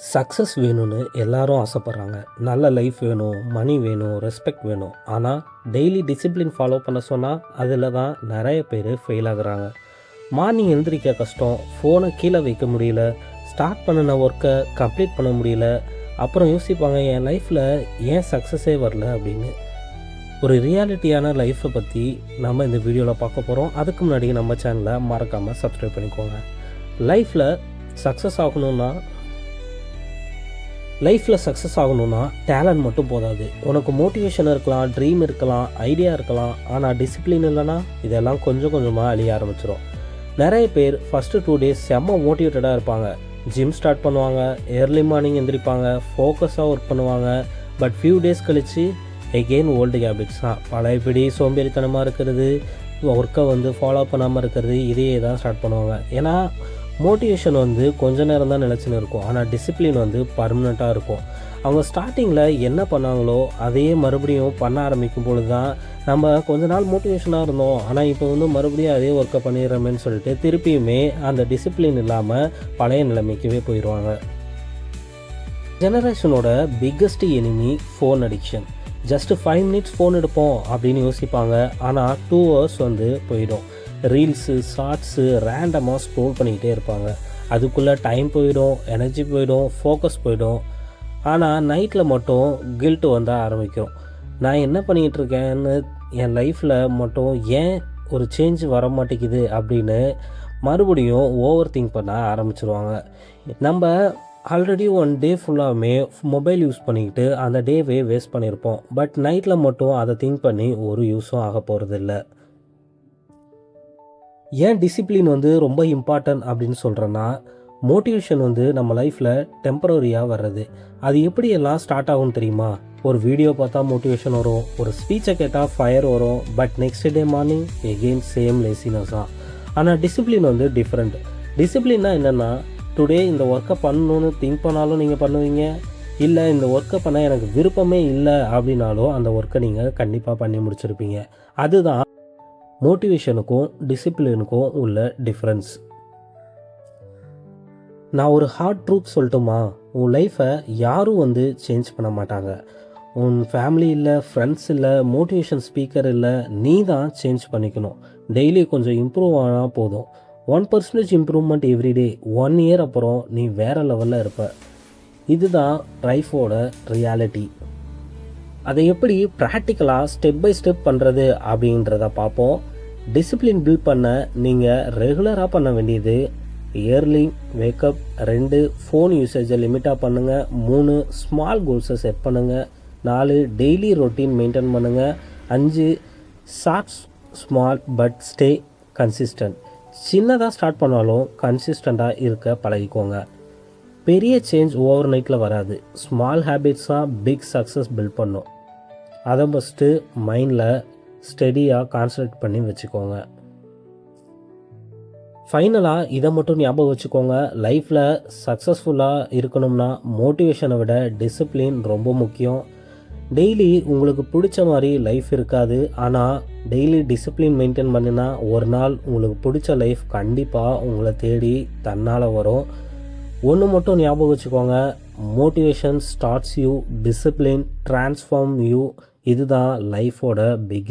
Success வேணும்னு எல்லாரும் ஆசைப்பட்றாங்க. நல்ல லைஃப் வேணும், மணி வேணும், ரெஸ்பெக்ட் வேணும். ஆனால் டெய்லி டிசிப்ளின் ஃபாலோ பண்ண சொன்னால் அதில் தான் நிறைய பேர் ஃபெயில் ஆகுறாங்க. மார்னிங் எழுந்திரிக்க கஷ்டம், ஃபோனை கீழே வைக்க முடியல, ஸ்டார்ட் பண்ணின ஒர்க்கை கம்ப்ளீட் பண்ண முடியல. அப்புறம் யோசிப்பாங்க, என் லைஃப்பில் ஏன் சக்ஸஸே வரல அப்படின்னு. ஒரு ரியாலிட்டியான லைஃப்பை பற்றி நம்ம இந்த வீடியோவில் பார்க்க போகிறோம். அதுக்கு முன்னாடி நம்ம சேனலை மறக்காமல் சப்ஸ்கிரைப் பண்ணிக்கோங்க. லைஃப்பில் சக்ஸஸ் ஆகணும்னா டேலண்ட் மட்டும் போதாது. உனக்கு மோட்டிவேஷன் இருக்கலாம், ட்ரீம் இருக்கலாம், ஐடியா இருக்கலாம். ஆனால் டிசிப்ளின் இல்லைன்னா இதெல்லாம் கொஞ்சம் கொஞ்சமாக அழிய ஆரம்பிச்சிடும். நிறைய பேர் ஃபஸ்ட்டு 2 days செம்ம மோட்டிவேட்டடாக இருப்பாங்க. ஜிம் ஸ்டார்ட் பண்ணுவாங்க, ஏர்லி மார்னிங் எந்திரிப்பாங்க, ஃபோக்கஸாக ஒர்க் பண்ணுவாங்க. பட் ஃபியூ டேஸ் கழித்து எகெயின் ஓல்டு ஹேபிட்ஸ் தான். பழையபடி சோம்பேறித்தனமாக இருக்கிறது, ஒர்க்கை ஃபாலோ பண்ணாமல் இருக்கிறது, இதையே தான் ஸ்டார்ட் பண்ணுவாங்க. ஏன்னா மோட்டிவேஷன் கொஞ்ச நேரம் தான் நிலச்சின்னு இருக்கும், ஆனால் டிசிப்ளின் பர்மனெண்ட்டாக இருக்கும். அவங்க ஸ்டார்டிங்கில் என்ன பண்ணாங்களோ அதையே மறுபடியும் பண்ண ஆரம்பிக்கும் பொழுது தான் நம்ம கொஞ்ச நாள் மோட்டிவேஷனாக இருந்தோம், ஆனால் இப்போ மறுபடியும் அதே ஒர்க்கை பண்ணிடுறோமேன்னு சொல்லிட்டு திருப்பியுமே அந்த டிசிப்ளின் இல்லாமல் பழைய நிலைமைக்கவே போயிடுவாங்க. ஜெனரேஷனோட biggest enemy phone addiction. Just 5 minutes phone எடுப்போம் அப்படின்னு யோசிப்பாங்க, ஆனால் 2 hours போயிடும். ரீல்ஸு, ஷார்ட்ஸு ரேண்டமாக ஸ்க்ரோல் பண்ணிக்கிட்டே இருப்பாங்க. அதுக்குள்ளே டைம் போயிடும், எனர்ஜி போயிடும், ஃபோக்கஸ் போயிடும். ஆனால் நைட்டில் மட்டும் கில்ட்டு வந்த ஆரம்பிக்கும். நான் என்ன பண்ணிகிட்ருக்கேன்னு, என் லைஃப்பில் மட்டும் ஏன் ஒரு சேஞ்ச் வர மாட்டேங்குது அப்படின்னு மறுபடியும் ஓவர் திங்க் பண்ண ஆரம்பிச்சிருவாங்க. நம்ம ஆல்ரெடி 1 day ஃபுல்லாகவே மொபைல் யூஸ் பண்ணிக்கிட்டு அந்த டேவே வேஸ்ட் பண்ணியிருப்போம். பட் நைட்டில் மட்டும் அதை திங்க் பண்ணி ஒரு யூஸும் ஆக போகிறதில்ல. ஏன் டிசிப்ளின் ரொம்ப இம்பார்ட்டன்ட் அப்படின்னு சொல்கிறேன்னா, மோட்டிவேஷன் நம்ம லைஃப்பில் டெம்பரரியாக வர்றது. அது எப்படியெல்லாம் ஸ்டார்ட் ஆகும் தெரியுமா? ஒரு வீடியோ பார்த்தா மோட்டிவேஷன் வரும், ஒரு ஸ்பீச்சை கேட்டால் ஃபயர் வரும். But next day morning again same laziness தான். ஆனால் டிசிப்ளின் டிஃப்ரெண்ட். டிசிப்ளின்னா என்னென்னா, டுடே இந்த ஒர்க்கை பண்ணணுன்னு திங்க் பண்ணாலும் நீங்கள் பண்ணுவீங்க, இல்லை இந்த ஒர்க்கை பண்ண எனக்கு விருப்பமே இல்லை அப்படின்னாலும் அந்த ஒர்க்கை நீங்கள் கண்டிப்பாக பண்ணி முடிச்சிருப்பீங்க. அதுதான் மோட்டிவேஷனுக்கும் டிசிப்ளினுக்கும் உள்ள டிஃப்ரென்ஸ். நான் ஒரு ஹார்ட் ட்ரூத் சொல்லட்டுமா? உன் லைஃப்பை யாரும் சேஞ்ச் பண்ண மாட்டாங்க. உன் ஃபேமிலி இல்லை, ஃப்ரெண்ட்ஸ் இல்லை, மோட்டிவேஷன் ஸ்பீக்கர் இல்லை, நீ தான் சேஞ்ச் பண்ணிக்கணும். டெய்லி கொஞ்சம் இம்ப்ரூவ் ஆனால் போதும். 1% இம்ப்ரூவ்மெண்ட் எவ்ரிடே. 1 year அப்புறம் நீ வேறு லெவலில் இருப்ப. இதுதான் லைஃபோட ரியாலிட்டி. அதை எப்படி ப்ராக்டிக்கலாக ஸ்டெப் பை ஸ்டெப் பண்ணுறது அப்படின்றத பார்ப்போம். டிசிப்ளின் பில்ட் பண்ண நீங்கள் ரெகுலராக பண்ண வேண்டியது: இயர்லி வேக்கப், 2 ஃபோன் யூசேஜை லிமிட்டாக பண்ணுங்கள், 3 ஸ்மால் கோல்ஸை செட் பண்ணுங்கள், 4 டெய்லி ரொட்டீன் மெயின்டைன் பண்ணுங்கள், 5 shorts small but stay consistent. சின்னதாக ஸ்டார்ட் பண்ணாலும் கன்சிஸ்டண்ட்டாக இருக்க பழகிக்கோங்க. பெரிய சேஞ்ச் ஓவர் நைட்டில் வராது. ஸ்மால் ஹேபிட்ஸாக பிக் சக்ஸஸ் பில்ட் பண்ணும். அதை ஃபஸ்ட்டு மைண்டில் ஸ்டெடியாக கான்சன்ட்ரேட் பண்ணி வச்சுக்கோங்க. ஃபைனலாக இதை மட்டும் ஞாபகம் வச்சுக்கோங்க, லைஃப்பில் சக்ஸஸ்ஃபுல்லாக இருக்கணும்னா மோட்டிவேஷனை விட டிசிப்ளின் ரொம்ப முக்கியம். டெய்லி உங்களுக்கு பிடிச்ச மாதிரி லைஃப் இருக்காது, ஆனால் டெய்லி டிசிப்ளின் மெயின்டைன் பண்ணினா ஒரு நாள் உங்களுக்கு பிடிச்ச லைஃப் கண்டிப்பாக உங்களை தேடி தன்னால் வரும். ஒன்று மட்டும் ஞாபகம் வச்சுக்கோங்க, motivation starts you, discipline transform you. இதுதான் லைஃபோட பிக்